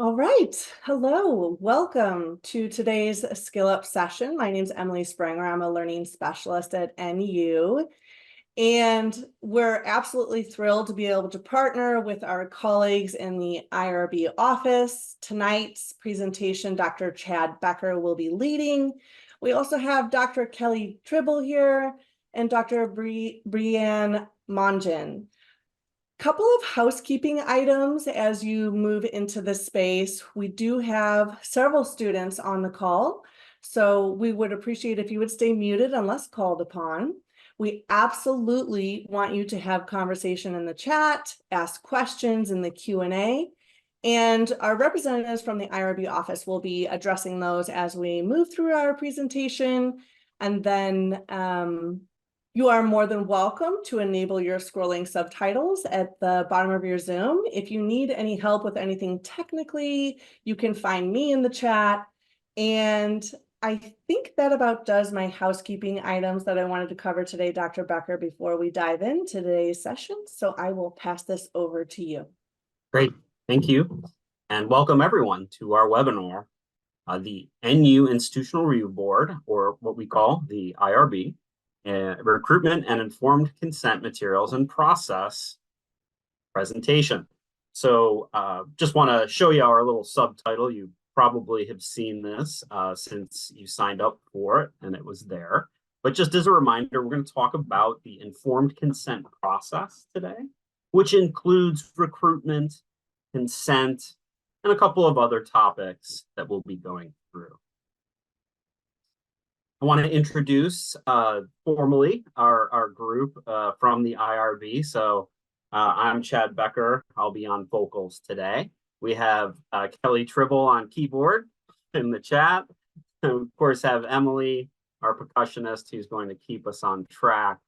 All right. Hello. Welcome to today's Skill Up session. My name is Emily Springer. I'm a learning specialist at NU. And we're absolutely thrilled to be able to partner with our colleagues in the IRB office. Tonight's presentation, Dr. Chad Becker will be leading. We also have Dr. Kelly Tribble here and Dr. Brianne Mongen. Couple of housekeeping items as you move into this space. We do have several students on the call, so we would appreciate if you would stay muted unless called upon. We absolutely want you to have conversation in the chat, ask questions in the Q&A, and our representatives from the IRB office will be addressing those as we move through our presentation. And then you are more than welcome to enable your scrolling subtitles at the bottom of your Zoom. If you need any help with anything technically, you can find me in the chat. And I think that about does my housekeeping items that I wanted to cover today, Dr. Becker, before we dive into today's session. So I will pass this over to you. Great, thank you. And welcome everyone to our webinar, the NU Institutional Review Board, or what we call the IRB. Recruitment and Informed Consent Materials and Process presentation. So just want to show you our little subtitle. You probably have seen this since you signed up for it and it was there. But just as a reminder, we're going to talk about the informed consent process today, which includes recruitment, consent, and a couple of other topics that we'll be going through. I want to introduce formally our group from the IRB. So I'm Chad Becker. I'll be on vocals today. We have Kelly Tribble on keyboard in the chat. And of course, have Emily, our percussionist, who's going to keep us on track.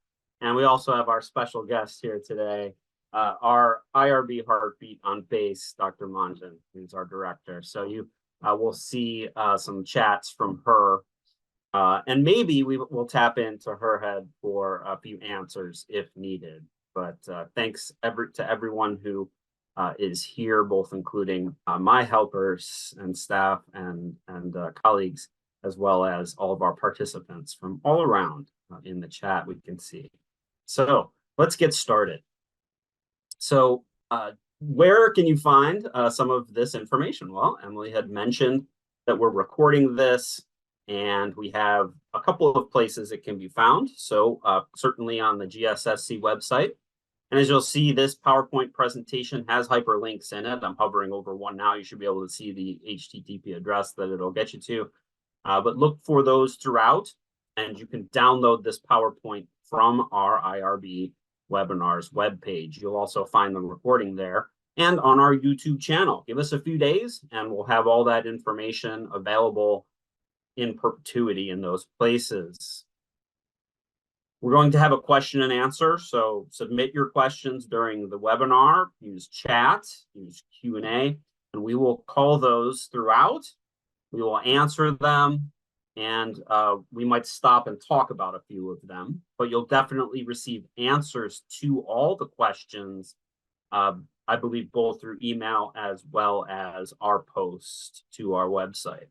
And we also have our special guest here today, our IRB heartbeat on bass, Dr. Mongen, who's our director. So you will see some chats from her. And maybe we will tap into her head for a few answers if needed. But thanks to everyone who is here, both including my helpers and staff and colleagues, as well as all of our participants from all around in the chat we can see. So let's get started. So where can you find some of this information? Well, Emily had mentioned that we're recording this. And we have a couple of places it can be found. So certainly on the GSSC website. And as you'll see, this PowerPoint presentation has hyperlinks in it. I'm hovering over one now. You should be able to see the HTTP address that it'll get you to. But look for those throughout. And you can download this PowerPoint from our IRB webinars webpage. You'll also find the recording there and on our YouTube channel. Give us a few days and we'll have all that information available in perpetuity in those places. We're going to have a question and answer, so submit your questions during the webinar, use chat, use Q&A, and we will call those throughout. We will answer them, and we might stop and talk about a few of them, but you'll definitely receive answers to all the questions, I believe both through email as well as our post to our website.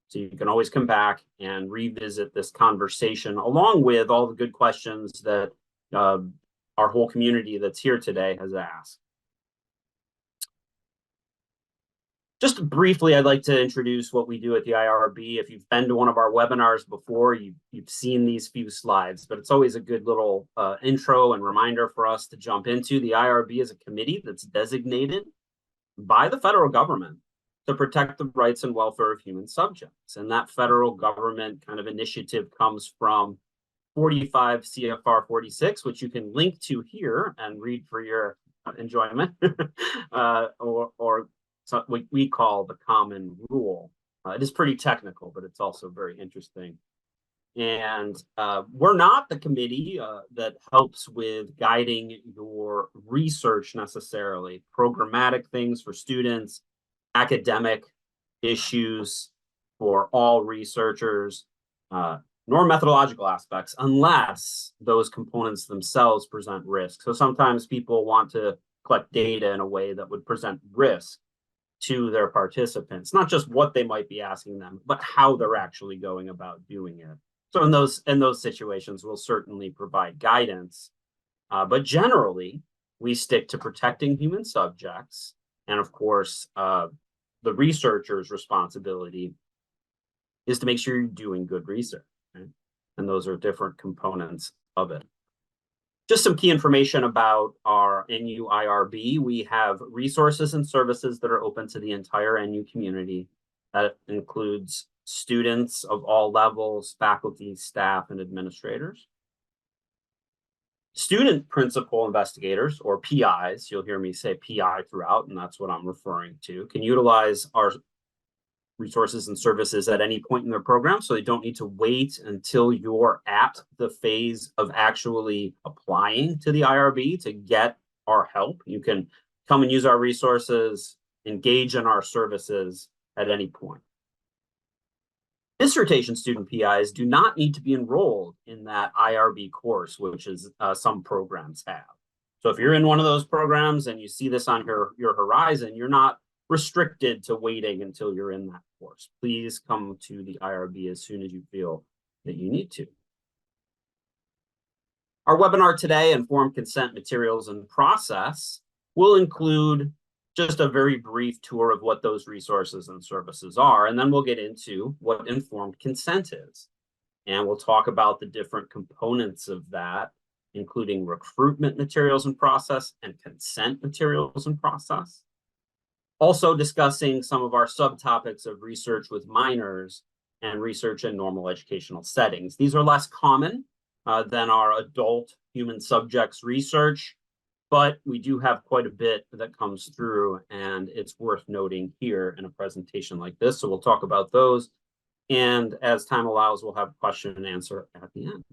So you can always come back and revisit this conversation along with all the good questions that our whole community that's here today has asked. Just briefly, I'd like to introduce what we do at the IRB. If you've been to one of our webinars before, you've seen these few slides, but it's always a good little intro and reminder for us to jump into. The IRB is a committee that's designated by the federal government to protect the rights and welfare of human subjects. And that federal government kind of initiative comes from 45 CFR 46, which you can link to here and read for your enjoyment, or so we call the common rule. It is pretty technical, but it's also very interesting. And we're not the committee that helps with guiding your research necessarily, programmatic things for students, academic issues for all researchers, nor methodological aspects, unless those components themselves present risk. So sometimes people want to collect data in a way that would present risk. to their participants, not just what they might be asking them, but how they're actually going about doing it. So in those situations, we'll certainly provide guidance, but generally we stick to protecting human subjects, and of course, the researcher's responsibility is to make sure you're doing good research, right? And those are different components of it. Just some key information about our NU IRB. We have resources and services that are open to the entire NU community. That includes students of all levels, faculty, staff, and administrators. Student principal investigators, or PIs, you'll hear me say PI throughout, and that's what I'm referring to, can utilize our resources and services at any point in their program, so they don't need to wait until you're at the phase of actually applying to the IRB to get our help. You can come and use our resources, engage in our services at any point. Dissertation student PIs do not need to be enrolled in that IRB course, which is some programs have. So if you're in one of those programs and you see this on your horizon, you're not restricted to waiting until you're in that course. Please come to the IRB as soon as you feel that you need to. Our webinar today, Informed Consent Materials and Process, will include just a very brief tour of what those resources and services are, and then we'll get into what informed consent is. And we'll talk about the different components of that, including recruitment materials and process and consent materials and process. Also discussing some of our subtopics of research with minors and research in normal educational settings. These are less common than our adult human subjects research, but we do have quite a bit that comes through, and it's worth noting here in a presentation like this. So we'll talk about those, and as time allows, we'll have question and answer at the end.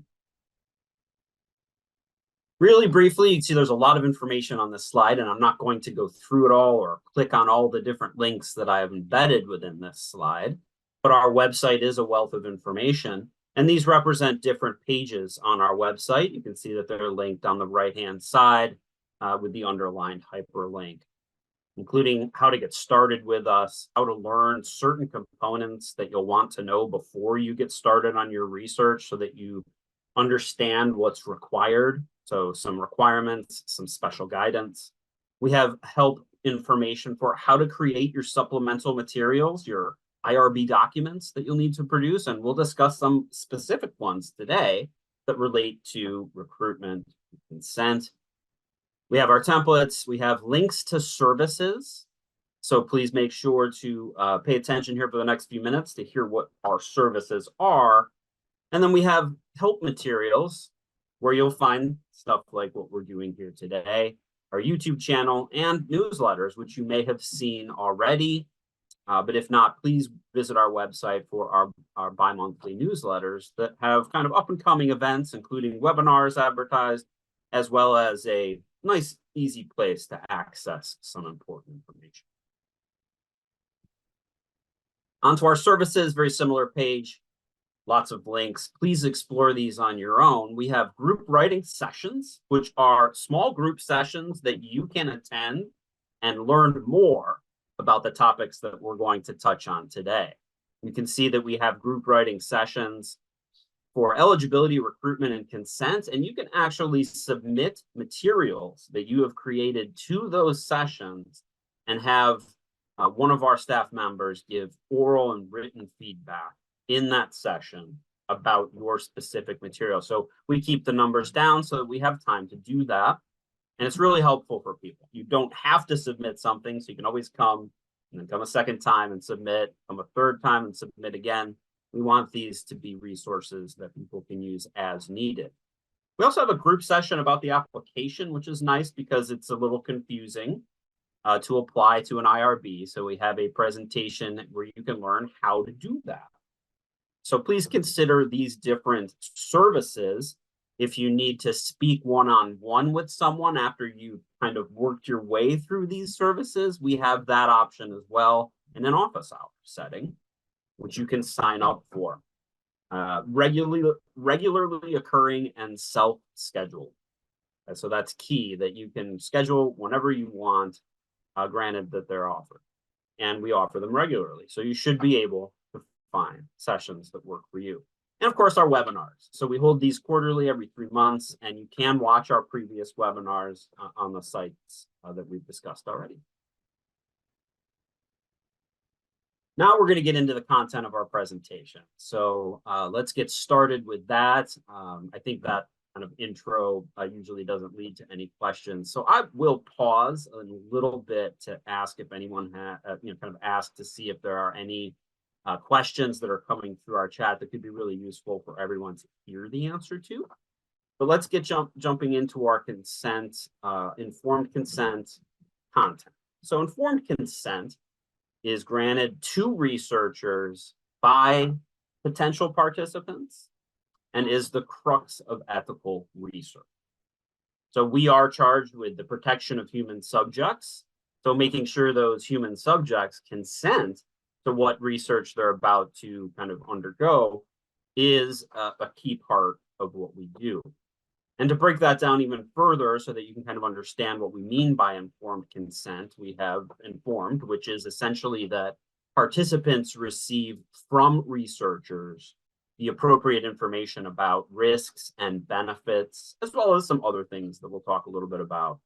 Really briefly, you can see there's a lot of information on this slide, and I'm not going to go through it all or click on all the different links that I have embedded within this slide, but our website is a wealth of information, and these represent different pages on our website. You can see that they're linked on the right-hand side with the underlined hyperlink, including how to get started with us, how to learn certain components that you'll want to know before you get started on your research so that you understand what's required. So some requirements, some special guidance. We have help information for how to create your supplemental materials, your IRB documents that you'll need to produce, and we'll discuss some specific ones today that relate to recruitment and consent. We have our templates, we have links to services. So please make sure to pay attention here for the next few minutes to hear what our services are. And then we have help materials where you'll find stuff like what we're doing here today, our YouTube channel, and newsletters, which you may have seen already. But if not, please visit our website for our bi-monthly newsletters that have kind of up-and-coming events, including webinars advertised, as well as a nice, easy place to access some important information. Onto our services, very similar page. Lots of links. Please explore these on your own. We have group writing sessions, which are small group sessions that you can attend and learn more about the topics that we're going to touch on today. You can see that we have group writing sessions for eligibility, recruitment, and consent, and you can actually submit materials that you have created to those sessions and have one of our staff members give oral and written feedback in that session about your specific material. So we keep the numbers down so that we have time to do that. And it's really helpful for people. You don't have to submit something, so you can always come and then come a second time and submit, come a third time and submit again. We want these to be resources that people can use as needed. We also have a group session about the application, which is nice because it's a little confusing to apply to an IRB. So we have a presentation where you can learn how to do that. So please consider these different services. If you need to speak one-on-one with someone after you kind of worked your way through these services, we have that option as well in an office hour setting, which you can sign up for. Regularly occurring and self-scheduled. So that's key, that you can schedule whenever you want, granted that they're offered. and we offer them regularly. So you should be able to find sessions that work for you. And of course, our webinars. So we hold these quarterly every 3 months, and you can watch our previous webinars on the sites that we've discussed already. Now we're going to get into the content of our presentation. So let's get started with that. I think that kind of intro usually doesn't lead to any questions. So I will pause a little bit to ask if anyone kind of ask to see if there are any questions that are coming through our chat that could be really useful for everyone to hear the answer to. But let's get jumping into our informed consent content. So informed consent is granted to researchers by potential participants and is the crux of ethical research. So we are charged with the protection of human subjects. So making sure those human subjects consent to what research they're about to kind of undergo is a key part of what we do. And to break that down even further so that you can kind of understand what we mean by informed consent, we have informed, which is essentially that participants receive from researchers the appropriate information about risks and benefits, as well as some other things that we'll talk a little bit about,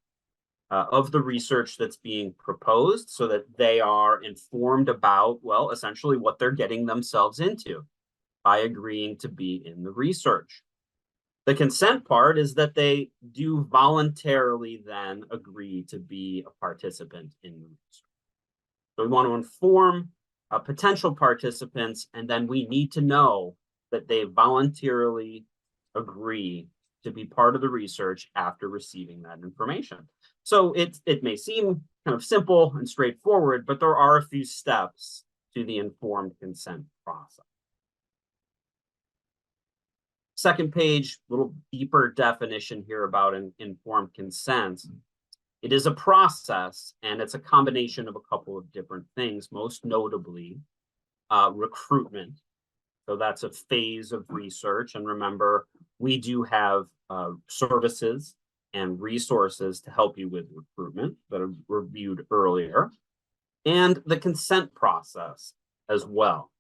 of the research that's being proposed, so that they are informed about, well, essentially what they're getting themselves into by agreeing to be in the research. The consent part is that they do voluntarily then agree to be a participant in the research. So we want to inform potential participants, and then we need to know that they voluntarily agree to be part of the research after receiving that information. So it may seem kind of simple and straightforward, but there are a few steps to the informed consent process. Second page, little deeper definition here about informed consent. It is a process, and it's a combination of a couple of different things, most notably recruitment. So that's a phase of research. And remember, we do have services and resources to help you with recruitment that are reviewed earlier, and the consent process as well.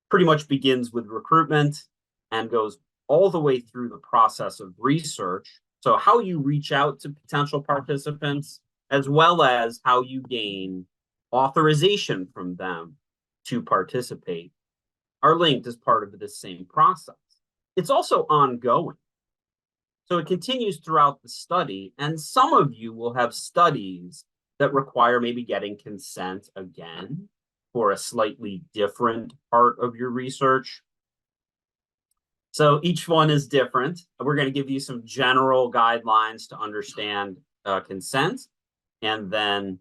Pretty much begins with recruitment and goes all the way through the process of research. So how you reach out to potential participants, as well as how you gain authorization from them to participate, are linked as part of this same process. It's also ongoing. So it continues throughout the study, and some of you will have studies that require maybe getting consent again for a slightly different part of your research. So each one is different. We're going to give you some general guidelines to understand consent, and then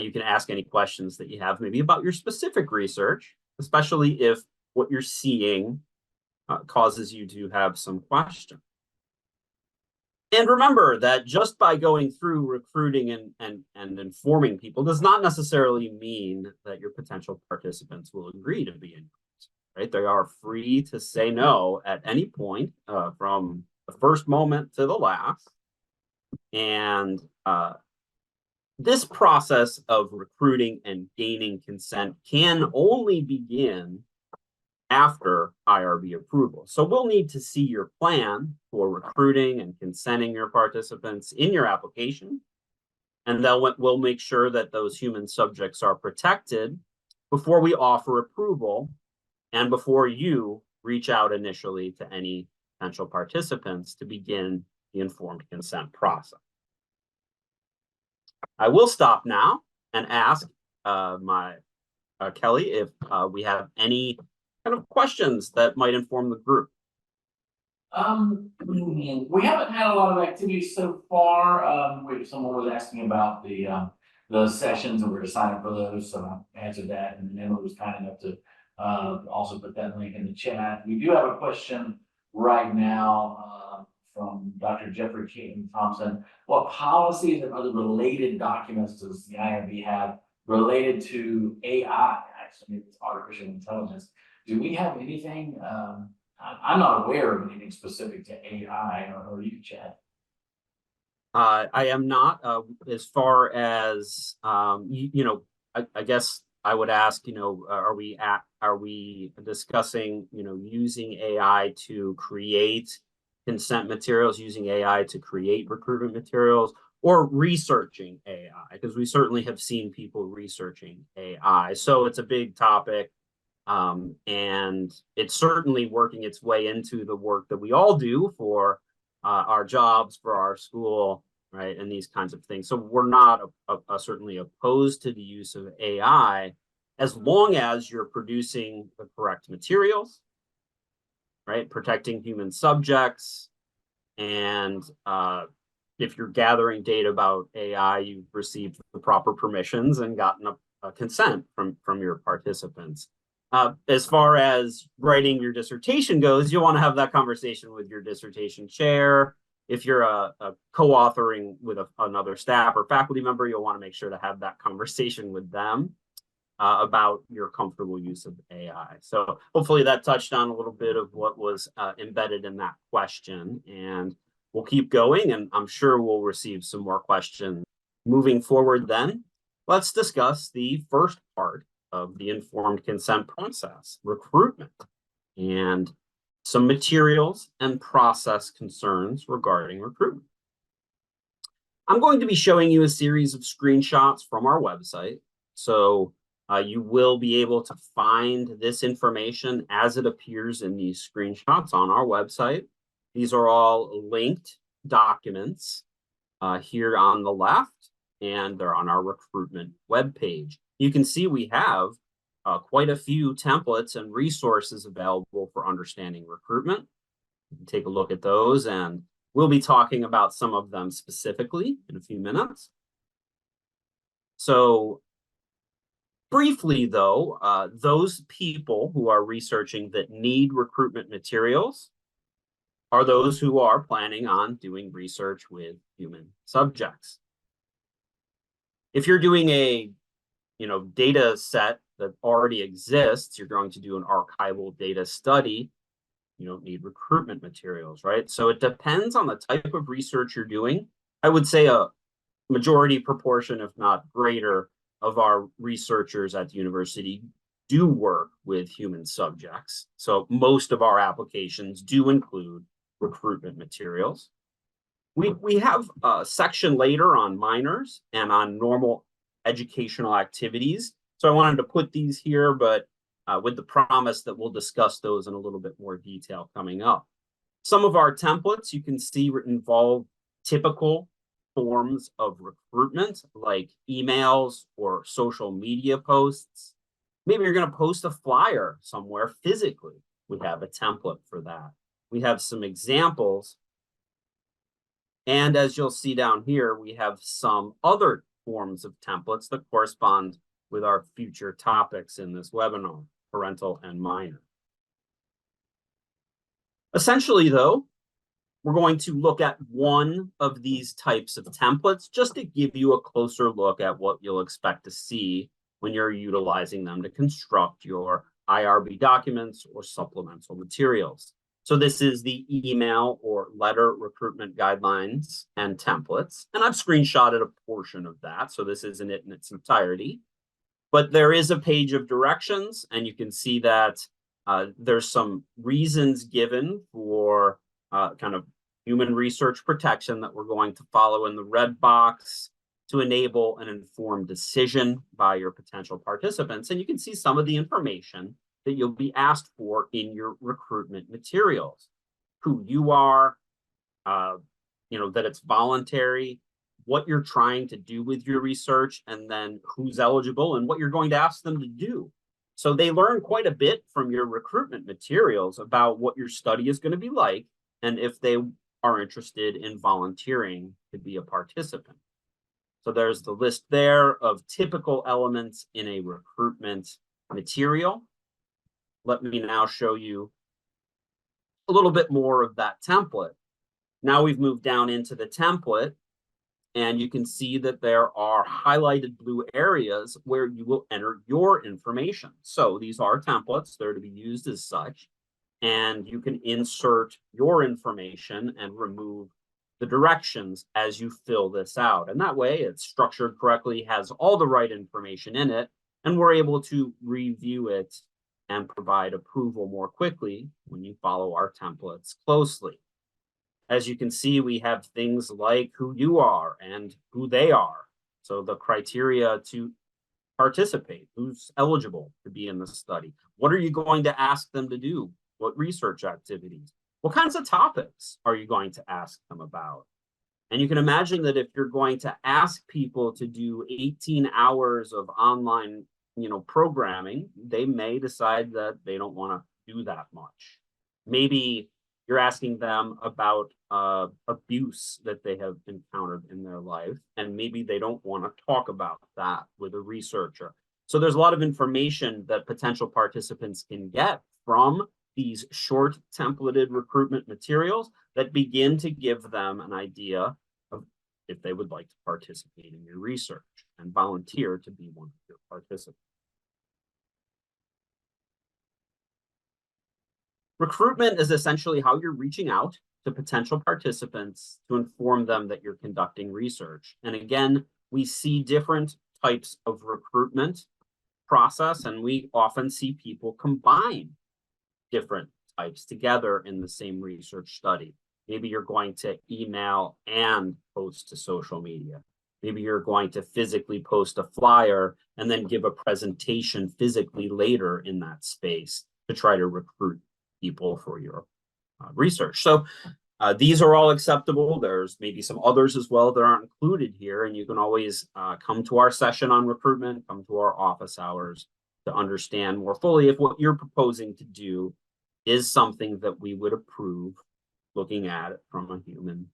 you can ask any questions that you have maybe about your specific research, especially if what you're seeing causes you to have some questions. And remember that just by going through recruiting and informing people does not necessarily mean that your potential participants will agree to be in it, right? They are free to say no at any point from the first moment to the last. And this process of recruiting and gaining consent can only begin after IRB approval. So we'll need to see your plan for recruiting and consenting your participants in your application. And then we'll make sure that those human subjects are protected before we offer approval and before you reach out initially to any potential participants to begin the informed consent process. I will stop now and ask Kelly if we have any kind of questions that might inform the group. We haven't had a lot of activity so far. Someone was asking about the sessions, and we're to sign up for those, so I answered that, and Emily was kind enough to also put that link in the chat. We do have a question right now from Dr. Jeffrey Keaton Thompson. What policies and other related documents does the IRB have related to AI, actually it's artificial intelligence? Do we have anything? I'm not aware of anything specific to AI, or you can chat. I am not, as far as, I guess I would ask, are we discussing, using AI to create consent materials, using AI to create recruitment materials, or researching AI? Because we certainly have seen people researching AI. So it's a big topic. And it's certainly working its way into the work that we all do for our jobs, for our school, right, and these kinds of things. So we're not certainly opposed to the use of AI as long as you're producing the correct materials, right, protecting human subjects, and if you're gathering data about AI, you've received the proper permissions and gotten a consent from your participants. As far as writing your dissertation goes, you'll want to have that conversation with your dissertation chair. If you're a co-authoring with another staff or faculty member, you'll want to make sure to have that conversation with them about your comfortable use of AI. So hopefully that touched on a little bit of what was embedded in that question. And we'll keep going, and I'm sure we'll receive some more questions moving forward then. Let's discuss the first part of the informed consent process, recruitment, and some materials and process concerns regarding recruitment. I'm going to be showing you a series of screenshots from our website. So you will be able to find this information as it appears in these screenshots on our website. These are all linked documents here on the left, and they're on our recruitment webpage. You can see we have quite a few templates and resources available for understanding recruitment. You can take a look at those, and we'll be talking about some of them specifically in a few minutes. So briefly, though, those people who are researching that need recruitment materials are those who are planning on doing research with human subjects. If you're doing a data set that already exists, you're going to do an archival data study, you don't need recruitment materials, right? So it depends on the type of research you're doing. I would say a majority proportion, if not greater, of our researchers at the university do work with human subjects. So most of our applications do include recruitment materials. We have a section later on minors and on normal educational activities. So I wanted to put these here, but with the promise that we'll discuss those in a little bit more detail coming up. Some of our templates you can see involve typical forms of recruitment, like emails or social media posts. Maybe you're going to post a flyer somewhere physically. We have a template for that. We have some examples. And as you'll see down here, we have some other forms of templates that correspond with our future topics in this webinar, parental and minor. Essentially, though, we're going to look at one of these types of templates just to give you a closer look at what you'll expect to see when you're utilizing them to construct your IRB documents or supplemental materials. So this is the email or letter recruitment guidelines and templates. And I've screenshotted a portion of that, so this isn't it in its entirety. But there is a page of directions, and you can see that there's some reasons given for kind of human research protection that we're going to follow in the red box to enable an informed decision by your potential participants. And you can see some of the information that you'll be asked for in your recruitment materials, who you are, that it's voluntary, what you're trying to do with your research, and then who's eligible and what you're going to ask them to do. So they learn quite a bit from your recruitment materials about what your study is going to be like, and if they are interested in volunteering to be a participant. So there's the list there of typical elements in a recruitment material. Let me now show you a little bit more of that template. Now we've moved down into the template, and you can see that there are highlighted blue areas where you will enter your information. So these are templates. They're to be used as such. And you can insert your information and remove the directions as you fill this out. And that way it's structured correctly, has all the right information in it, and we're able to review it and provide approval more quickly when you follow our templates closely. As you can see, we have things like who you are and who they are. So the criteria to participate, who's eligible to be in the study. What are you going to ask them to do? What research activities? What kinds of topics are you going to ask them about? And you can imagine that if you're going to ask people to do 18 hours of online, programming, they may decide that they don't want to do that much. Maybe you're asking them about abuse that they have encountered in their life, and maybe they don't want to talk about that with a researcher. So there's a lot of information that potential participants can get from these short templated recruitment materials that begin to give them an idea of if they would like to participate in your research and volunteer to be one of your participants. Recruitment is essentially how you're reaching out to potential participants to inform them that you're conducting research. And again, we see different types of recruitment process, and we often see people combine different types together in the same research study. Maybe you're going to email and post to social media. Maybe you're going to physically post a flyer and then give a presentation physically later in that space to try to recruit people for your research. So these are all acceptable. There's maybe some others as well that aren't included here, and you can always come to our session on recruitment, come to our office hours to understand more fully if what you're proposing to do is something that we would approve, looking at it from a human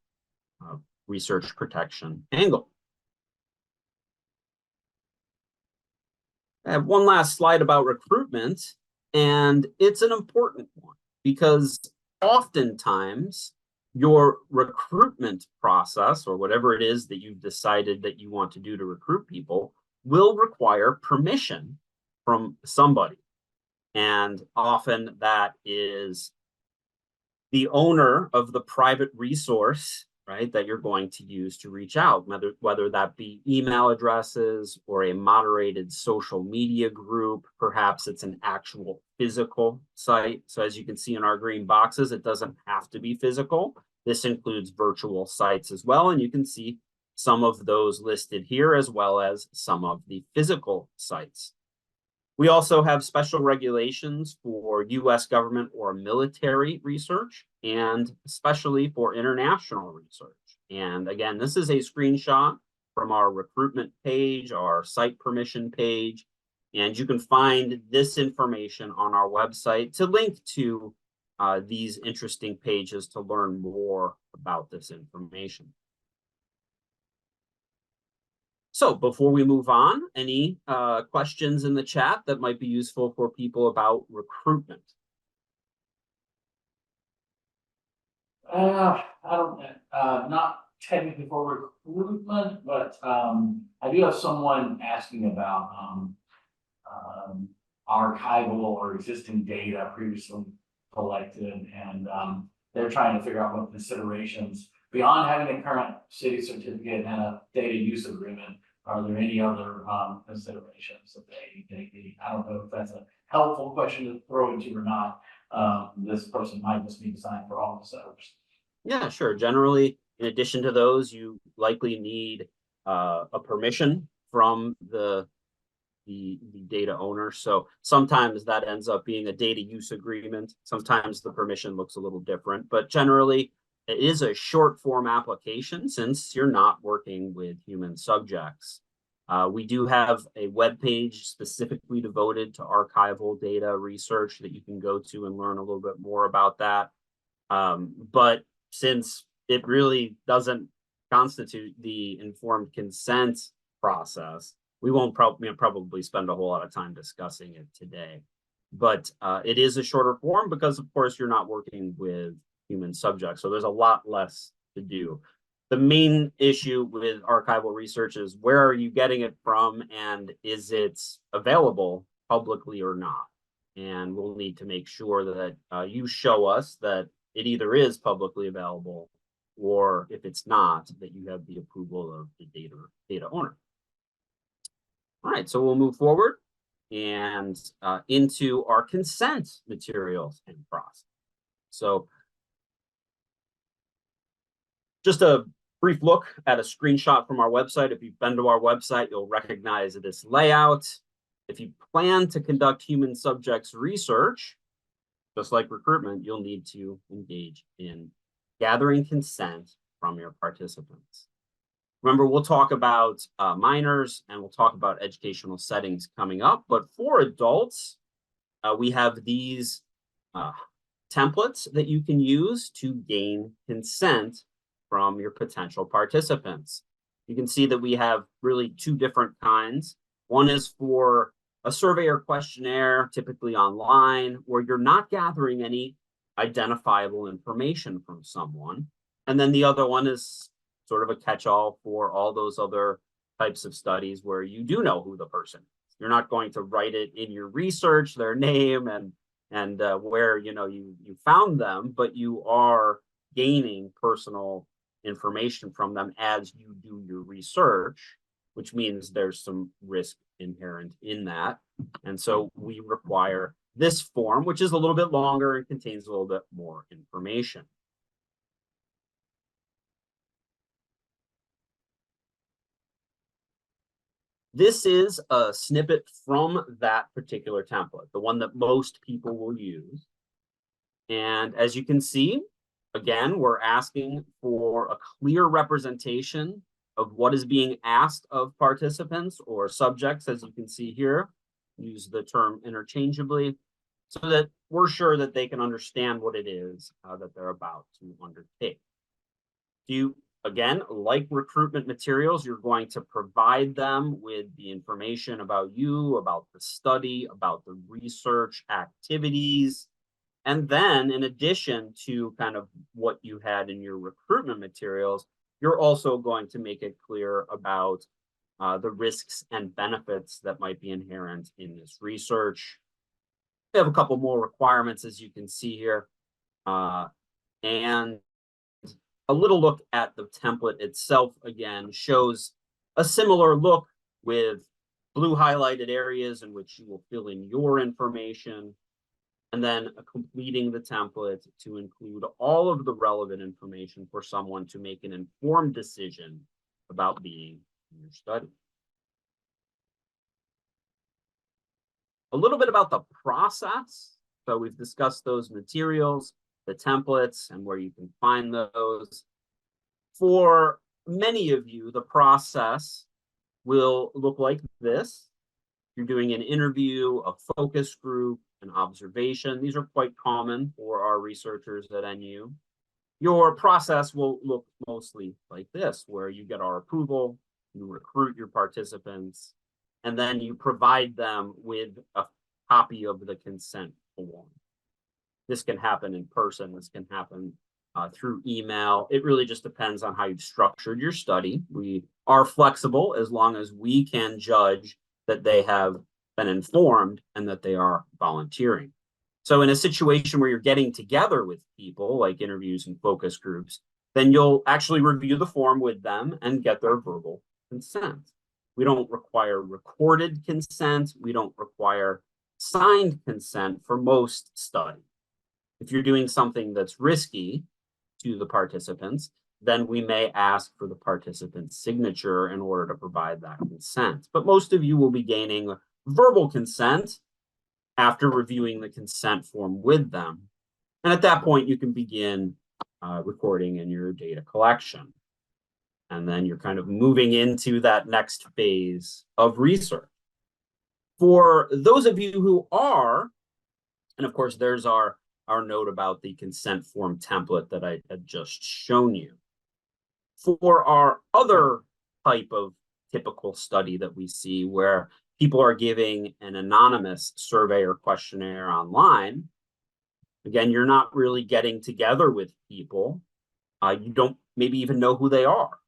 research protection angle. I have one last slide about recruitment, and it's an important one because oftentimes your recruitment process, or whatever it is that you've decided that you want to do to recruit people, will require permission from somebody. And often that is the owner of the private resource, right, that you're going to use to reach out, whether that be email addresses or a moderated social media group. Perhaps it's an actual physical site. So as you can see in our green boxes, it doesn't have to be physical. This includes virtual sites as well. And you can see some of those listed here, as well as some of the physical sites. We also have special regulations for US government or military research, and especially for international research. And again, this is a screenshot from our recruitment page, our site permission page, and you can find this information on our website to link to these interesting pages to learn more about this information. So before we move on, any questions in the chat that might be useful for people about recruitment? I don't, not technically for recruitment, but I do have someone asking about archival or existing data previously collected, and they're trying to figure out what considerations beyond having a current city certificate and a data use agreement. Are there any other considerations that they need? I don't know if that's a helpful question to throw into or not. This person might just need to sign for all the sellers. Yeah, sure. Generally, in addition to those, you likely need a permission from the data owner. So sometimes that ends up being a data use agreement. Sometimes the permission looks a little different, but generally it is a short form application since you're not working with human subjects. We do have a web page specifically devoted to archival data research that you can go to and learn a little bit more about that. But since it really doesn't constitute the informed consent process, we won't probably spend a whole lot of time discussing it today. But it is a shorter form because, of course, you're not working with human subjects. So there's a lot less to do. The main issue with archival research is where are you getting it from, and is it available publicly or not? And we'll need to make sure that you show us that it either is publicly available or if it's not, that you have the approval of the data owner. All right, so we'll move forward and into our consent materials and process. So just a brief look at a screenshot from our website. If you've been to our website, you'll recognize this layout. If you plan to conduct human subjects research, just like recruitment, you'll need to engage in gathering consent from your participants. Remember, we'll talk about minors and we'll talk about educational settings coming up. But for adults, we have these templates that you can use to gain consent from your potential participants. You can see that we have really two different kinds. One is for a survey or questionnaire, typically online, where you're not gathering any identifiable information from someone. And then the other one is sort of a catch-all for all those other types of studies where you do know who the person is. You're not going to write it in your research, their name and where you found them, but you are gaining personal information from them as you do your research, which means there's some risk inherent in that. And so we require this form, which is a little bit longer and contains a little bit more information. This is a snippet from that particular template, the one that most people will use. And as you can see, again, we're asking for a clear representation of what is being asked of participants or subjects, as you can see here. Use the term interchangeably so that we're sure that they can understand what it is that they're about to undertake. Again, like recruitment materials, you're going to provide them with the information about you, about the study, about the research activities. And then in addition to kind of what you had in your recruitment materials, you're also going to make it clear about the risks and benefits that might be inherent in this research. We have a couple more requirements, as you can see here. And a little look at the template itself, again, shows a similar look with blue highlighted areas in which you will fill in your information, and then completing the template to include all of the relevant information for someone to make an informed decision about being in your study. A little bit about the process. So we've discussed those materials, the templates, and where you can find those. For many of you, the process will look like this. You're doing an interview, a focus group, an observation. These are quite common for our researchers at NU. Your process will look mostly like this, where you get our approval, you recruit your participants, and then you provide them with a copy of the consent form. This can happen in person. This can happen through email. It really just depends on how you've structured your study. We are flexible as long as we can judge that they have been informed and that they are volunteering. So in a situation where you're getting together with people, like interviews and focus groups, then you'll actually review the form with them and get their verbal consent. We don't require recorded consent. We don't require signed consent for most studies. If you're doing something that's risky to the participants, then we may ask for the participant's signature in order to provide that consent. But most of you will be gaining verbal consent after reviewing the consent form with them. And at that point, you can begin recording in your data collection. And then you're kind of moving into that next phase of research. For those of you who are, and of course, there's our note about the consent form template that I had just shown you. For our other type of typical study that we see where people are giving an anonymous survey or questionnaire online, again, you're not really getting together with people. You don't maybe even know who they are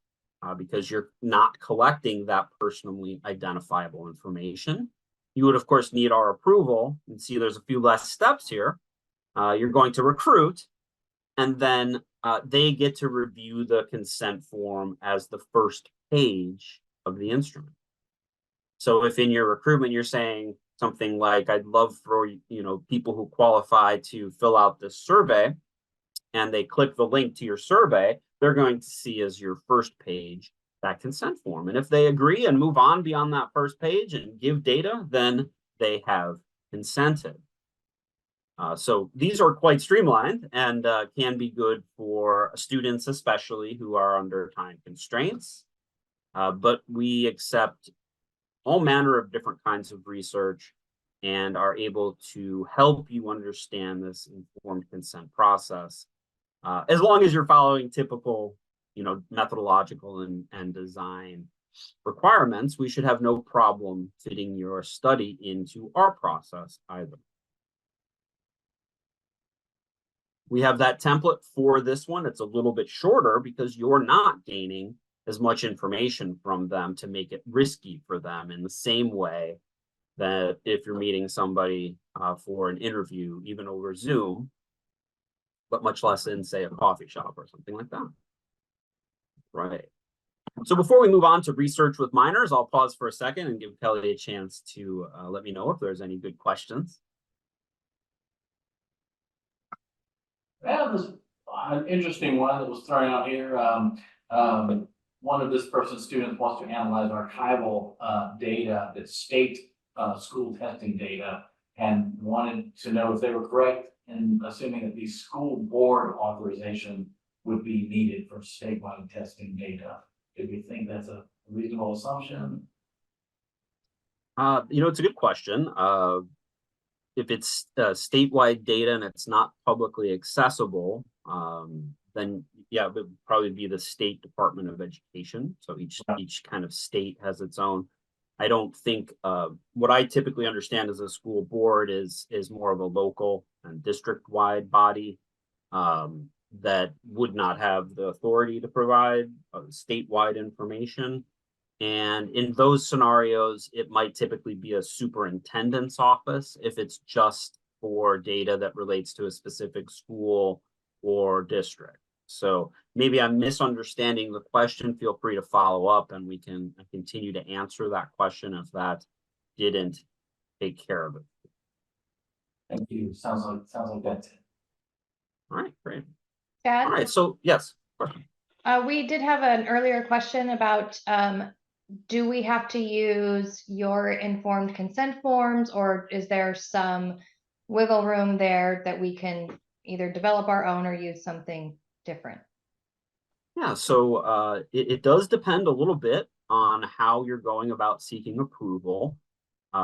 because you're not collecting that personally identifiable information. You would, of course, need our approval. And see, there's a few less steps here. You're going to recruit, and then they get to review the consent form as the first page of the instrument. So if in your recruitment you're saying something like, I'd love for people who qualify to fill out this survey, and they click the link to your survey, they're going to see as your first page that consent form. And if they agree and move on beyond that first page and give data, then they have consented. So these are quite streamlined and can be good for students, especially who are under time constraints. But we accept all manner of different kinds of research and are able to help you understand this informed consent process. As long as you're following typical, methodological and design requirements, we should have no problem fitting your study into our process either. We have that template for this one. It's a little bit shorter because you're not gaining as much information from them to make it risky for them, in the same way that if you're meeting somebody for an interview, even over Zoom, but much less in, say, a coffee shop or something like that. Right. So before we move on to research with minors, I'll pause for a second and give Kelly a chance to let me know if there's any good questions. I have this an interesting one that was thrown out here. One of this person's students wants to analyze archival data, that's state school testing data, and wanted to know if they were correct in assuming that the school board authorization would be needed for statewide testing data. Do we think that's a reasonable assumption? It's a good question. If it's statewide data and it's not publicly accessible, then yeah, it would probably be the State Department of Education. So each kind of state has its own. I don't think what I typically understand as a school board is more of a local and district-wide body that would not have the authority to provide statewide information. And in those scenarios, it might typically be a superintendent's office if it's just for data that relates to a specific school or district. So maybe I'm misunderstanding the question. Feel free to follow up and we can continue to answer that question if that didn't take care of it. Thank you. Sounds like that's it. All right, great. Chad? All right, so yes. We did have an earlier question about do we have to use your informed consent forms, or is there some wiggle room there that we can either develop our own or use something different? Yeah, so it does depend a little bit on how you're going about seeking approval.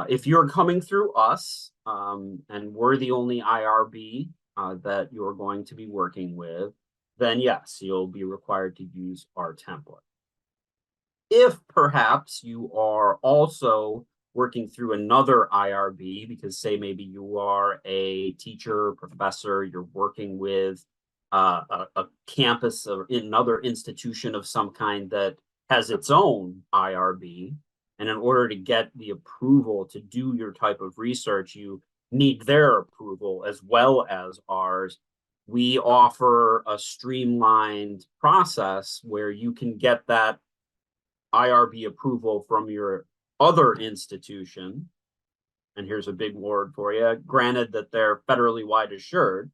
If you're coming through us and we're the only IRB that you're going to be working with, then yes, you'll be required to use our template. If perhaps you are also working through another IRB, because say maybe you are a teacher, professor, you're working with a campus or another institution of some kind that has its own IRB, and in order to get the approval to do your type of research, you need their approval as well as ours. We offer a streamlined process where you can get that IRB approval from your other institution. And here's a big word for you, granted that they're federally wide assured.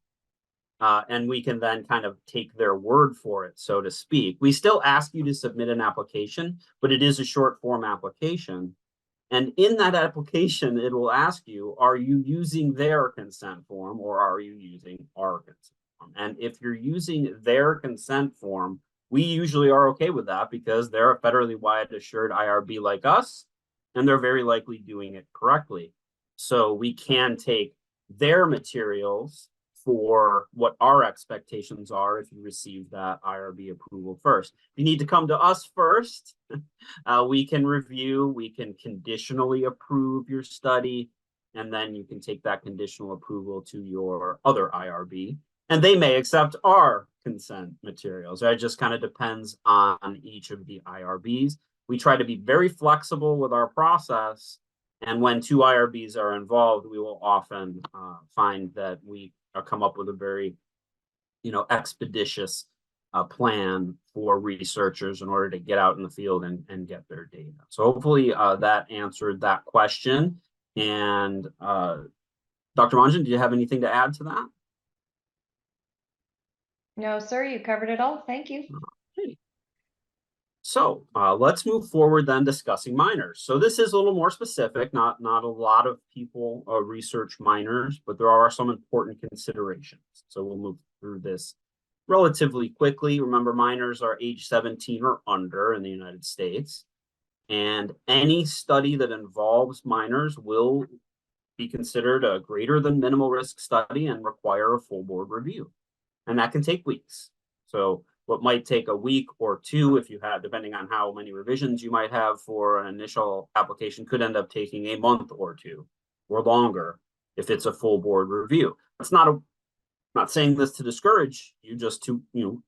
And we can then kind of take their word for it, so to speak. We still ask you to submit an application, but it is a short form application. And in that application, it will ask you, are you using their consent form or are you using our consent form? And if you're using their consent form, we usually are okay with that because they're a federally wide assured IRB like us, and they're very likely doing it correctly. So we can take their materials for what our expectations are if you receive that IRB approval first. If you need to come to us first, we can review, we can conditionally approve your study, and then you can take that conditional approval to your other IRB, and they may accept our consent materials. It just kind of depends on each of the IRBs. We try to be very flexible with our process, and when two IRBs are involved, we will often find that we come up with a very, expeditious plan for researchers in order to get out in the field and get their data. So hopefully that answered that question. And Dr. Manjan, do you have anything to add to that? No, sir, you covered it all. Thank you. Okay. So let's move forward then discussing minors. So this is a little more specific, not a lot of people research minors, but there are some important considerations. So we'll move through this relatively quickly. Remember, minors are age 17 or under in the United States. And any study that involves minors will be considered a greater than minimal risk study and require a full board review. And that can take weeks. So what might take a week or two, if you have, depending on how many revisions you might have for an initial application, could end up taking a month or two or longer if it's a full board review. It's not a, not saying this to discourage you, just to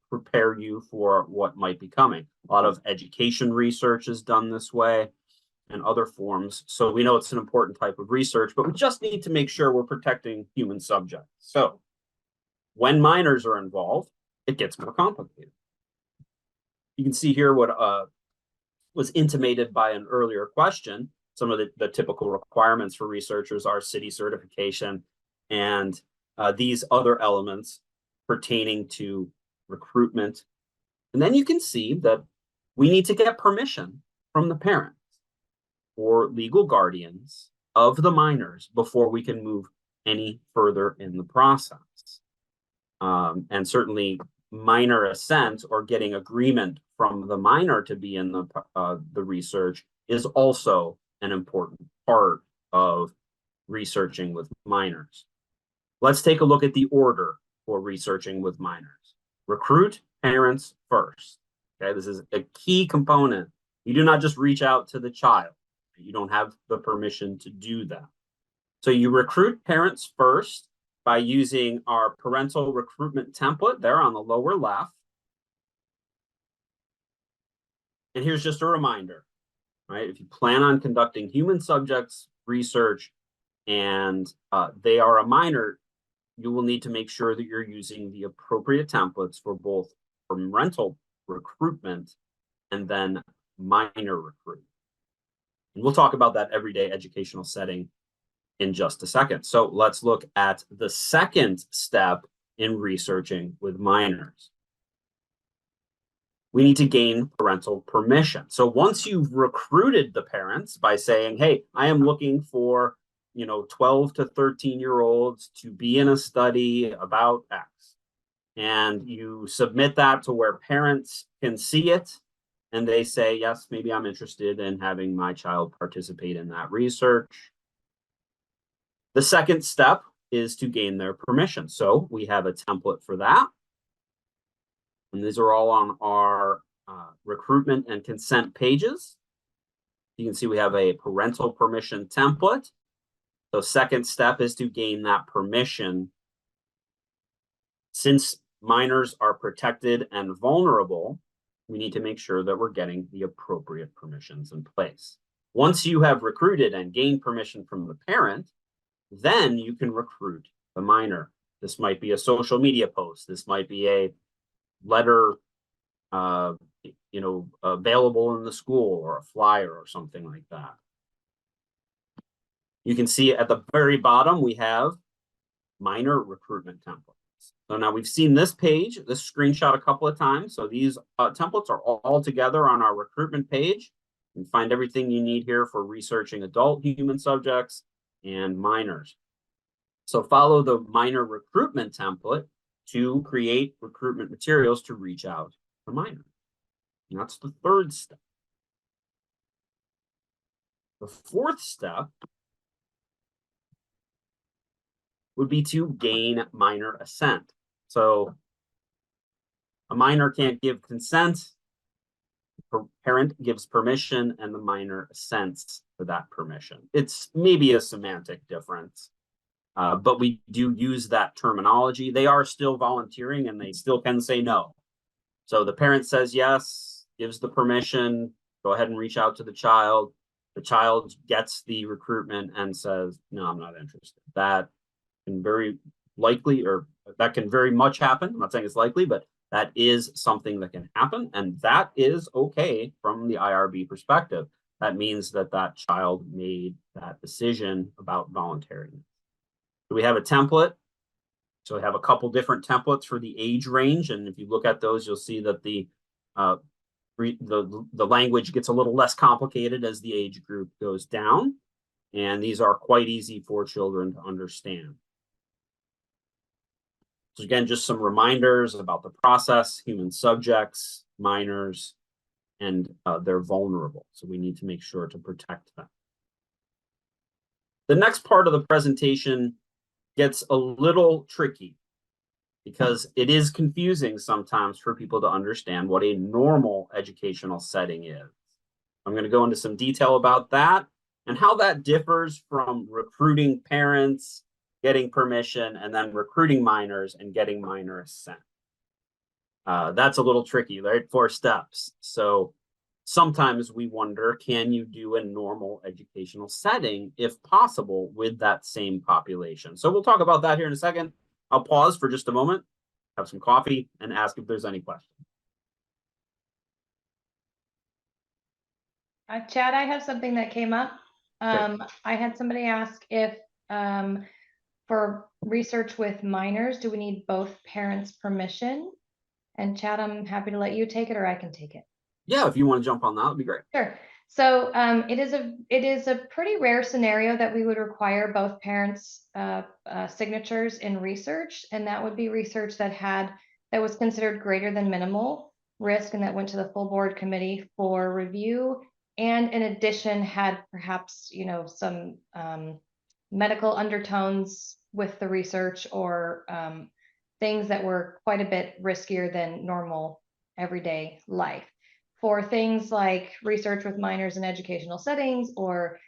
prepare you for what might be coming. A lot of education research is done this way and other forms. So we know it's an important type of research, but we just need to make sure we're protecting human subjects. So when minors are involved, it gets more complicated. You can see here what was intimated by an earlier question. Some of the typical requirements for researchers are city certification and these other elements pertaining to recruitment. And then you can see that we need to get permission from the parents or legal guardians of the minors before we can move any further in the process. And certainly minor assent or getting agreement from the minor to be in the research is also an important part of researching with minors. Let's take a look at the order for researching with minors. Recruit parents first. Okay, this is a key component. You do not just reach out to the child. You don't have the permission to do that. So you recruit parents first by using our parental recruitment template there on the lower left. And here's just a reminder, right? If you plan on conducting human subjects research and they are a minor, you will need to make sure that you're using the appropriate templates for both parental recruitment and then minor recruitment. And we'll talk about that everyday educational setting in just a second. So let's look at the second step in researching with minors. We need to gain parental permission. So once you've recruited the parents by saying, hey, I am looking for 12 to 13-year-olds to be in a study about X, and you submit that to where parents can see it, and they say, yes, maybe I'm interested in having my child participate in that research. The second step is to gain their permission. So we have a template for that. And these are all on our recruitment and consent pages. You can see we have a parental permission template. So second step is to gain that permission. Since minors are protected and vulnerable, we need to make sure that we're getting the appropriate permissions in place. Once you have recruited and gained permission from the parent, then you can recruit the minor. This might be a social media post. This might be a letter, available in the school, or a flyer or something like that. You can see at the very bottom, we have minor recruitment templates. So now we've seen this page, this screenshot a couple of times. So these templates are all together on our recruitment page. You can find everything you need here for researching adult human subjects and minors. So follow the minor recruitment template to create recruitment materials to reach out to minors. And that's the third step. The fourth step would be to gain minor assent. So a minor can't give consent, the parent gives permission, and the minor assents to that permission. It's maybe a semantic difference, but we do use that terminology. They are still volunteering and they still can say no. So the parent says yes, gives the permission, go ahead and reach out to the child. The child gets the recruitment and says, no, I'm not interested. That can very likely, or that can very much happen. I'm not saying it's likely, but That is something that can happen, and that is okay from the IRB perspective. That means that that child made that decision about voluntariness. Do we have a template? So we have a couple different templates for the age range, and if you look at those, you'll see that the language gets a little less complicated as the age group goes down, and these are quite easy for children to understand. So again, just some reminders about the process: human subjects, minors, and they're vulnerable. So we need to make sure to protect them. The next part of the presentation gets a little tricky because it is confusing sometimes for people to understand what a normal educational setting is. I'm going to go into some detail about that and how that differs from recruiting parents, getting permission, and then recruiting minors and getting minor assent. That's a little tricky, right? 4 steps. So sometimes we wonder, can you do a normal educational setting, if possible, with that same population? So we'll talk about that here in a second. I'll pause for just a moment, have some coffee, and ask if there's any questions. Chad, I have something that came up. I had somebody ask if for research with minors, do we need both parents' permission? And Chad, I'm happy to let you take it, or I can take it. Yeah, if you want to jump on that, would be great. Sure. So it is a pretty rare scenario that we would require both parents' signatures in research, and that would be research that was considered greater than minimal risk, and that went to the full board committee for review, and in addition had perhaps some medical undertones with the research, or things that were quite a bit riskier than normal everyday life. For things like research with minors in educational settings, or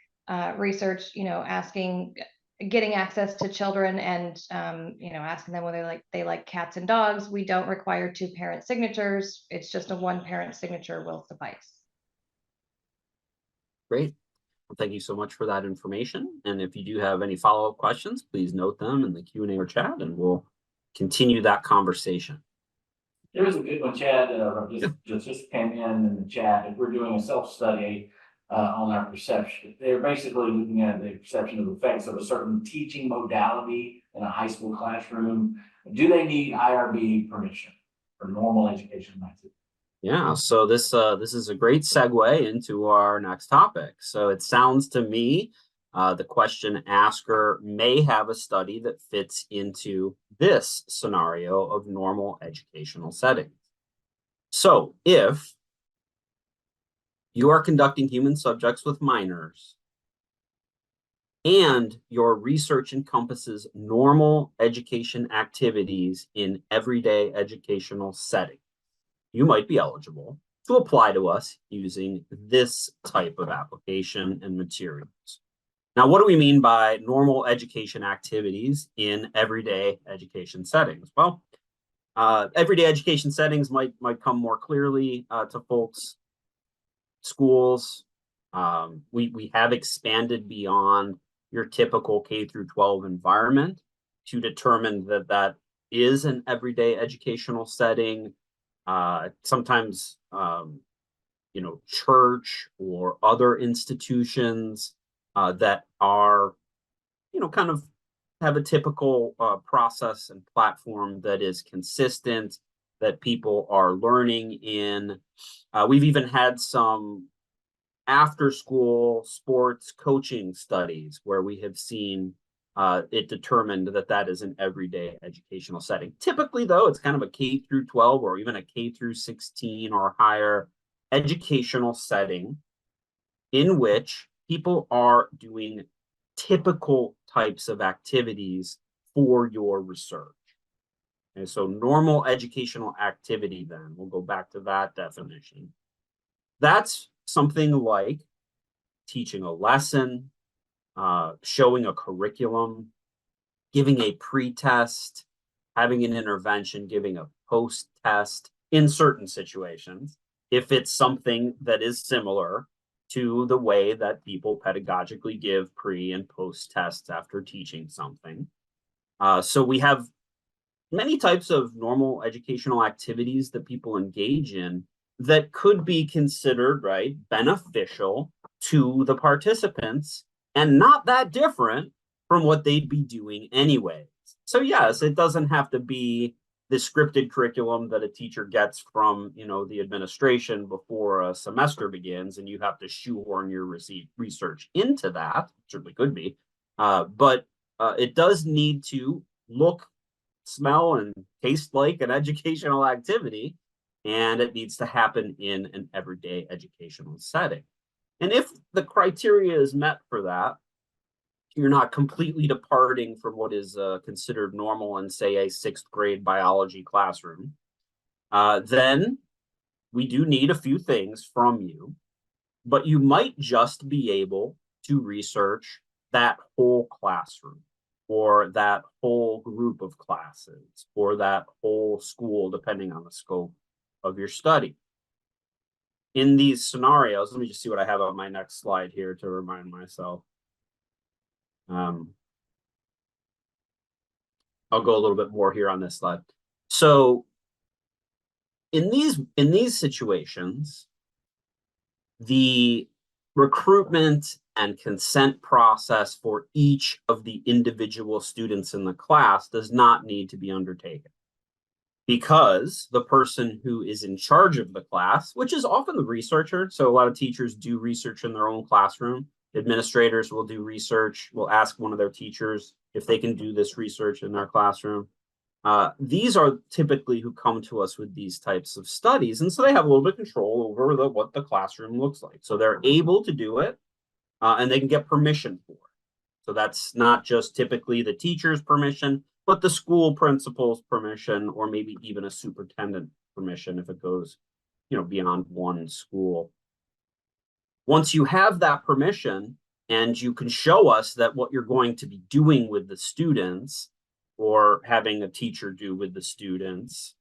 research, getting access to children and asking them whether they like cats and dogs, we don't require 2 parent signatures. It's just a 1 parent signature will suffice. Great. Well, thank you so much for that information. And if you do have any follow-up questions, please note them in the Q&A or chat, and we'll continue that conversation. There was a good one, Chad, just came in the chat. If we're doing a self-study on our perception, they're basically looking at the perception of effects of a certain teaching modality in a high school classroom. Do they need IRB permission for normal education methods? Yeah, so this is a great segue into our next topic. So it sounds to me the question asker may have a study that fits into this scenario of normal educational settings. So if you are conducting human subjects with minors and your research encompasses normal education activities in everyday educational settings, you might be eligible to apply to us using this type of application and materials. Now, what do we mean by normal education activities in everyday education settings? Well, everyday education settings might come more clearly to folks. Schools, we have expanded beyond your typical K through 12 environment to determine that that is an everyday educational setting. Sometimes, church or other institutions that are, kind of have a typical process and platform that is consistent, that people are learning in. We've even had some after-school sports coaching studies where we have seen it determined that that is an everyday educational setting. Typically, though, it's kind of a K through 12 or even a K through 16 or higher educational setting in which people are doing typical types of activities for your research. And so normal educational activity, then, we'll go back to that definition. That's something like teaching a lesson, showing a curriculum, giving a pre-test, having an intervention, giving a post-test in certain situations, if it's something that is similar to the way that people pedagogically give pre and post tests after teaching something. So we have, many types of normal educational activities that people engage in that could be considered, right, beneficial to the participants and not that different from what they'd be doing anyways. So yes, it doesn't have to be the scripted curriculum that a teacher gets from, the administration before a semester begins, and you have to shoehorn your research into that. It certainly could be, but it does need to look, smell, and taste like an educational activity, and it needs to happen in an everyday educational setting. And if the criteria is met for that, you're not completely departing from what is considered normal in, say, a 6th grade biology classroom, then we do need a few things from you, but you might just be able to research that whole classroom or that whole group of classes or that whole school, depending on the scope of your study. In these scenarios, let me just see what I have on my next slide here to remind myself. I'll go a little bit more here on this slide. So in these situations, the recruitment and consent process for each of the individual students in the class does not need to be undertaken, because the person who is in charge of the class, which is often the researcher, so a lot of teachers do research in their own classroom, administrators will do research, will ask one of their teachers if they can do this research in their classroom. These are typically who come to us with these types of studies, and so they have a little bit of control over what the classroom looks like. So they're able to do it, and they can get permission for it. So that's not just typically the teacher's permission, but the school principal's permission, or maybe even a superintendent permission if it goes, beyond one school. Once you have that permission and you can show us that what you're going to be doing with the students, or having a teacher do with the students,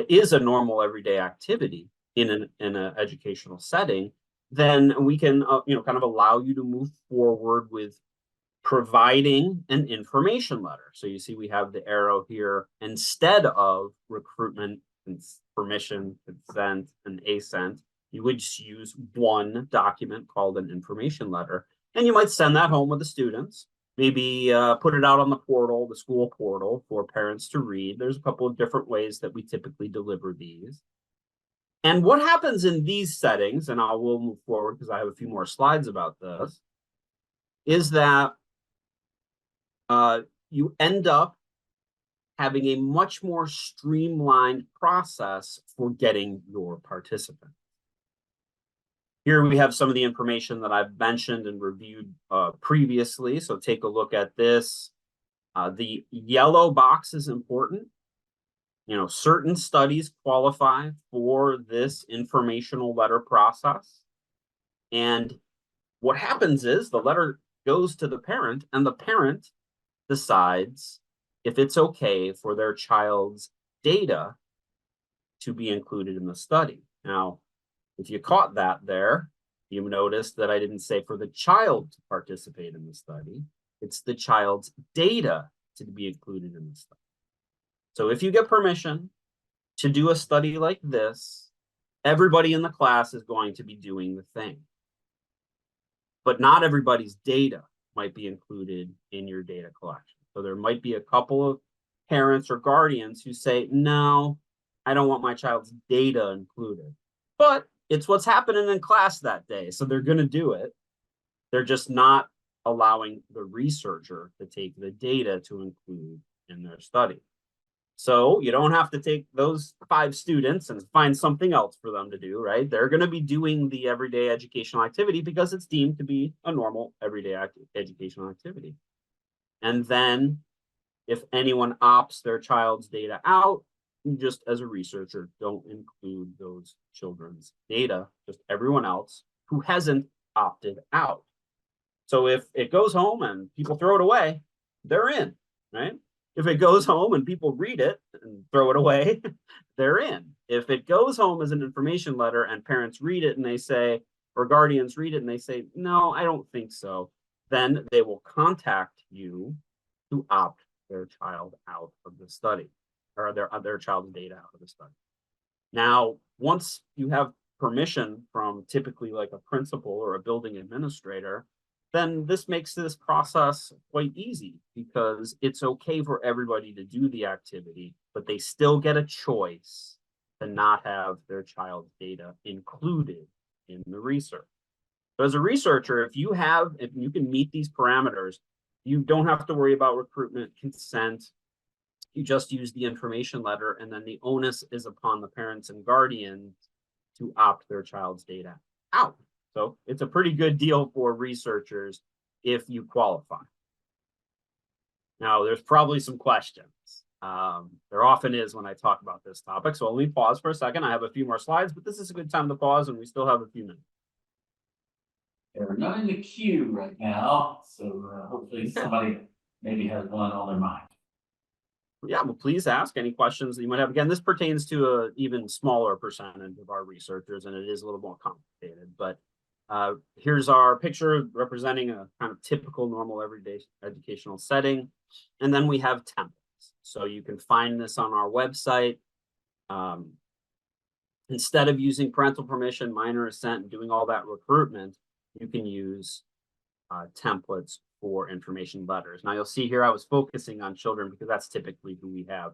is a normal everyday activity in an educational setting, then we can kind of allow you to move forward with providing an information letter. So you see we have the arrow here. Instead of recruitment, permission, consent, and assent, you would just use one document called an information letter, and you might send that home with the students. Maybe put it out on the portal, the school portal, for parents to read. There's a couple of different ways that we typically deliver these. And what happens in these settings, and I will move forward because I have a few more slides about this, is that you end up having a much more streamlined process for getting your participants. Here we have some of the information that I've mentioned and reviewed previously. So take a look at this. The yellow box is important. Certain studies qualify for this informational letter process. And what happens is the letter goes to the parent, and the parent decides if it's okay for their child's data to be included in the study. Now, if you caught that there, you noticed that I didn't say for the child to participate in the study. It's the child's data to be included in the study. So if you get permission to do a study like this, everybody in the class is going to be doing the thing. But not everybody's data might be included in your data collection. So there might be a couple of parents or guardians who say, no, I don't want my child's data included. But it's what's happening in class that day, so they're going to do it. They're just not allowing the researcher to take the data to include in their study. So you don't have to take those 5 students and find something else for them to do, right? They're going to be doing the everyday educational activity because it's deemed to be a normal everyday educational activity. And then if anyone opts their child's data out, just as a researcher, don't include those children's data, just everyone else who hasn't opted out. So if it goes home and people throw it away, they're in, right? If it goes home and people read it and throw it away, they're in. If it goes home as an information letter and parents read it and they say, or guardians read it and they say, no, I don't think so, then they will contact you to opt their child out of the study. or their child's data out of the study. Now, once you have permission from typically like a principal or a building administrator, then this makes this process quite easy because it's okay for everybody to do the activity, but they still get a choice to not have their child's data included in the research. So as a researcher, if you can meet these parameters, you don't have to worry about recruitment, consent. You just use the information letter, and then the onus is upon the parents and guardians to opt their child's data out. So it's a pretty good deal for researchers if you qualify. Now, there's probably some questions. There often is when I talk about this topic. So let me pause for a second. I have a few more slides, but this is a good time to pause, and we still have a few minutes. There are none in the queue right now, so hopefully somebody maybe has one on their mind. Yeah, well, please ask any questions that you might have. Again, this pertains to an even smaller percentage of our researchers, and it is a little more complicated. But here's our picture representing a kind of typical, normal, everyday educational setting. And then we have templates. So you can find this on our website. Instead of using parental permission, minor assent, and doing all that recruitment, you can use templates for information letters. Now you'll see here I was focusing on children because that's typically who we have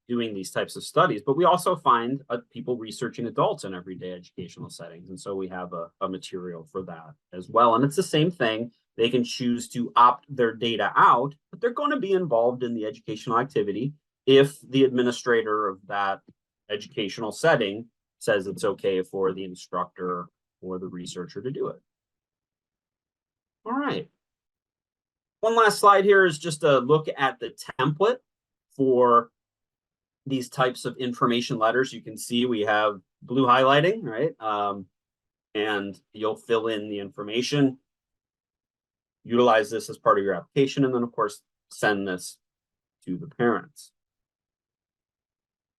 doing these types of studies, but we also find people researching adults in everyday educational settings. And so we have a material for that as well. And it's the same thing. They can choose to opt their data out, but they're going to be involved in the educational activity if the administrator of that educational setting says it's okay for the instructor or the researcher to do it. All right. One last slide here is just a look at the template for these types of information letters. You can see we have blue highlighting, right? And you'll fill in the information, utilize this as part of your application, and then of course, send this to the parents.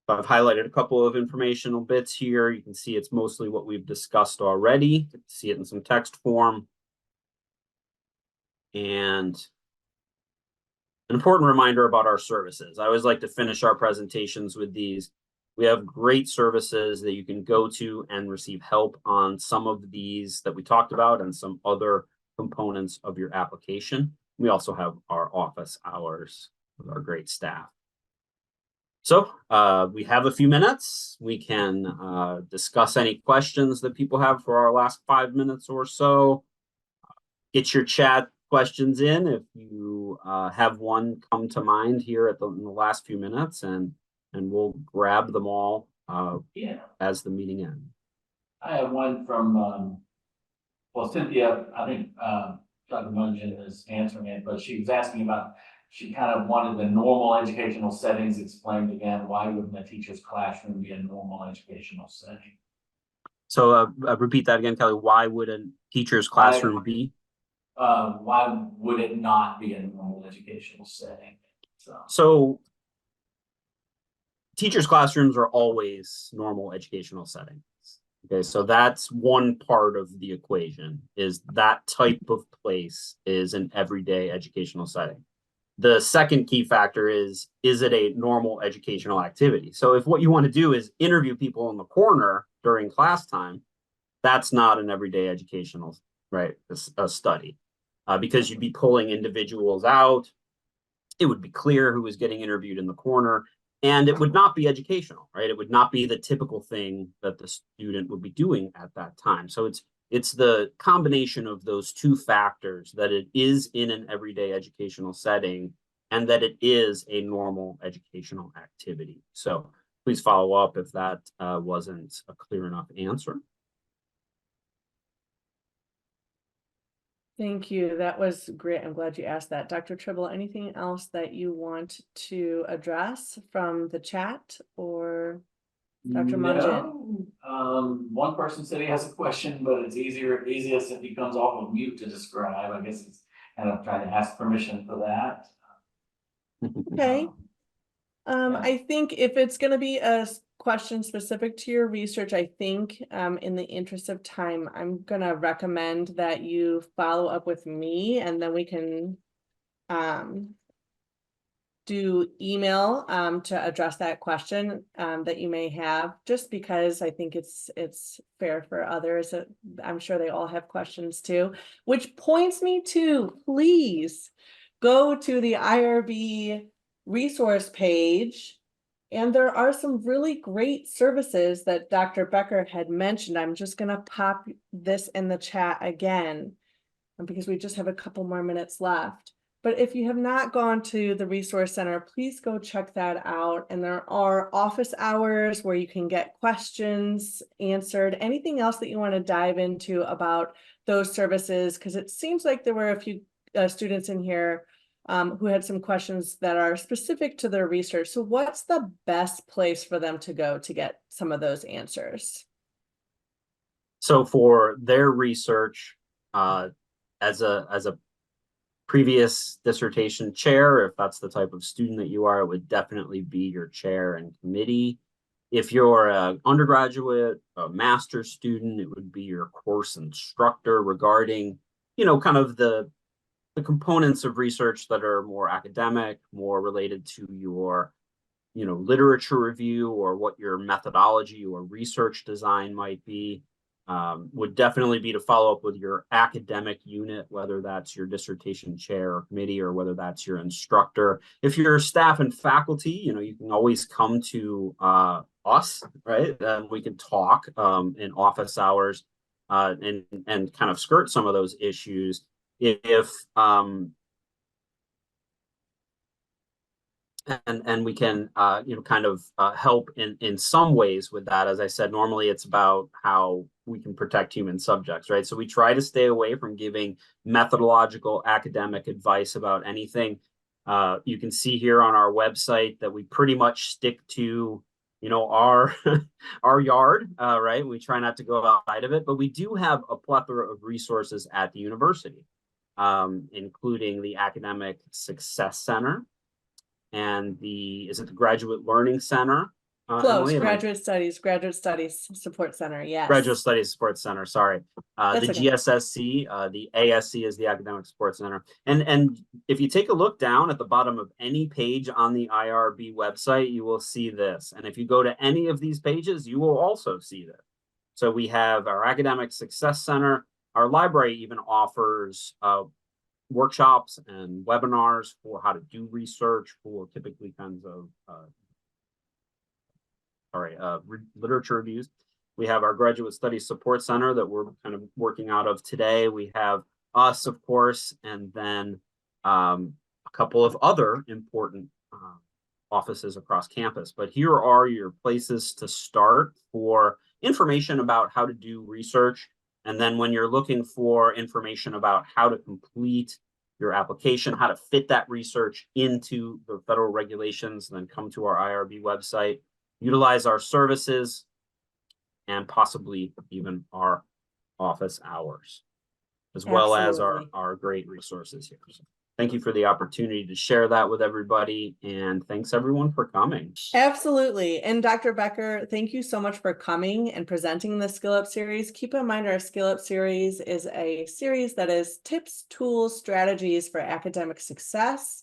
I've highlighted a couple of informational bits here. You can see it's mostly what we've discussed already. You can see it in some text form. And an important reminder about our services. I always like to finish our presentations with these. We have great services that you can go to and receive help on some of these that we talked about and some other components of your application. We also have our office hours with our great staff. So we have a few minutes. We can discuss any questions that people have for our last 5 minutes or so. Get your chat questions in if you have one come to mind here in the last few minutes, and we'll grab them all as the meeting ends. I have one from well, Cynthia, I think Dr. Mungian is answering it, but she was asking about, she kind of wanted the normal educational settings explained again. Why wouldn't a teacher's classroom be a normal educational setting? So repeat that again, Kelly. Why would a teacher's classroom be? Why would it not be a normal educational setting? So teachers' classrooms are always normal educational settings. Okay, so that's one part of the equation, is that type of place is an everyday educational setting. The second key factor is it a normal educational activity? So if what you want to do is interview people in the corner during class time, that's not an everyday educational, right, a study. Because you'd be pulling individuals out. It would be clear who was getting interviewed in the corner, and it would not be educational, right? It would not be the typical thing that the student would be doing at that time. So it's the combination of those two factors, that it is in an everyday educational setting and that it is a normal educational activity. So please follow up if that wasn't a clear enough answer. Thank you. That was great. I'm glad you asked that. Dr. Tribble, anything else that you want to address from the chat, or Dr. Mungian? One person said he has a question, but it's easiest if he comes off of mute to describe. I guess he's kind of trying to ask permission for that. Okay. I think if it's going to be a question specific to your research, I think in the interest of time, I'm going to recommend that you follow up with me, and then we can do email to address that question that you may have, just because I think it's fair for others. I'm sure they all have questions too, which points me to, please go to the IRB resource page. And there are some really great services that Dr. Becker had mentioned. I'm just going to pop this in the chat again, because we just have a couple more minutes left. But if you have not gone to the Resource Center, please go check that out. And there are office hours where you can get questions answered, anything else that you want to dive into about those services, because it seems like there were a few students in here who had some questions that are specific to their research. So what's the best place for them to go to get some of those answers? So for their research, as a previous dissertation chair, if that's the type of student that you are, it would definitely be your chair and committee. If you're an undergraduate, a master's student, it would be your course instructor regarding, kind of the components of research that are more academic, more related to your, literature review, or what your methodology or research design might be. Would definitely be to follow up with your academic unit, whether that's your dissertation chair or committee, or whether that's your instructor. If you're staff and faculty, you can always come to us, right? We can talk in office hours and kind of skirt some of those issues. If and we can kind of help in some ways with that. As I said, normally it's about how we can protect human subjects, right? So we try to stay away from giving methodological academic advice about anything. You can see here on our website that we pretty much stick to our our yard, right? We try not to go outside of it, but we do have a plethora of resources at the university, including the Academic Success Center, and the Graduate Learning Center? Close. Graduate Studies Support Center. Yes. Graduate Studies Support Center. Sorry. The okay. GSSC, the ASC is the Academic Support Center. And if you take a look down at the bottom of any page on the IRB website, you will see this. And if you go to any of these pages, you will also see this. So we have our Academic Success Center. Our library even offers workshops and webinars for how to do research for typically kinds of literature reviews. We have our Graduate Studies Support Center that we're kind of working out of today. We have us, of course, and then a couple of other important offices across campus. But here are your places to start for information about how to do research. And then when you're looking for information about how to complete your application, how to fit that research into the federal regulations, then come to our IRB website, utilize our services, and possibly even our office hours, as well as our great resources here. So thank you for the opportunity to share that with everybody, and thanks everyone for coming. Absolutely. And Dr. Becker, thank you so much for coming and presenting the Skill Up series. Keep in mind, our Skill Up series is a series that is tips, tools, strategies for academic success.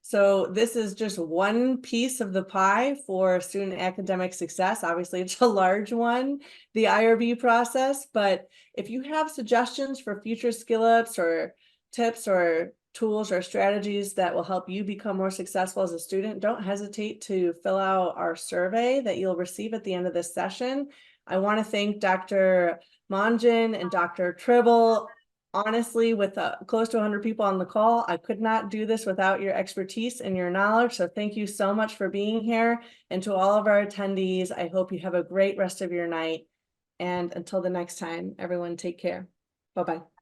So this is just one piece of the pie for student academic success. Obviously, it's a large one, the IRB process. But if you have suggestions for future skill ups or tips or tools or strategies that will help you become more successful as a student, don't hesitate to fill out our survey that you'll receive at the end of this session. I want to thank Dr. Mongen and Dr. Tribble. Honestly, with close to 100 people on the call, I could not do this without your expertise and your knowledge. So thank you so much for being here. And to all of our attendees, I hope you have a great rest of your night. And until the next time, everyone take care. Bye-bye.